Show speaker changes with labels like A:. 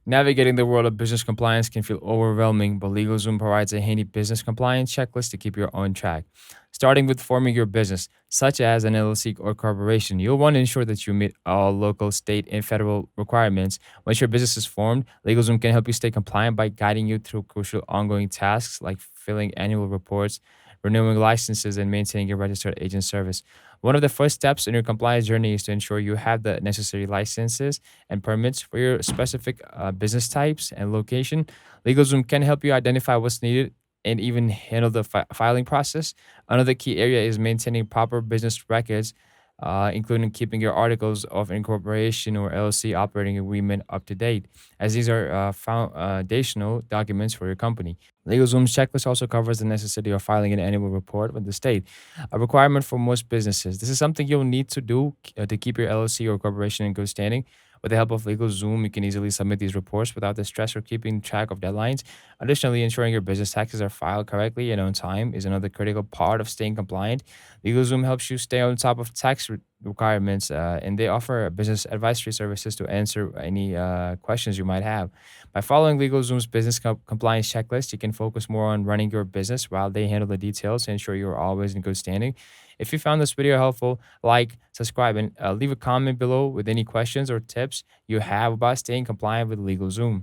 A: Navigating the world of business compliance can feel overwhelming, but LegalZoom provides a handy business compliance checklist to keep you on track. Starting with forming your business, such as an LLC or corporation, you'll want to ensure that you meet all local, state, and federal requirements. Once your business is formed, LegalZoom can help you stay compliant by guiding you through crucial ongoing tasks like filling annual reports, renewing licenses, and maintaining your registered agent service. One of the first steps in your compliance journey is to ensure you have the necessary licenses and permits for your specific business types and location. LegalZoom can help you identify what's needed and even handle the filing process. Another key area is maintaining proper business records, including keeping your articles of incorporation or LLC operating agreement up to date, as these are foundational documents for your company. LegalZoom's checklist also covers the necessity of filing an annual report with the state, a requirement for most businesses. This is something you'll need to do to keep your LLC or corporation in good standing. With the help of LegalZoom, you can easily submit these reports without the stress or keeping track of deadlines. Additionally, ensuring your business taxes are filed correctly and on time is another critical part of staying compliant. LegalZoom helps you stay on top of tax requirements, and they offer business advisory services to answer any questions you might have. By following LegalZoom's business compliance checklist, you can focus more on running your business while they handle the details to ensure you're always in good standing. If you found this video helpful, like, subscribe, and leave a comment below with any questions or tips you have about staying compliant with LegalZoom.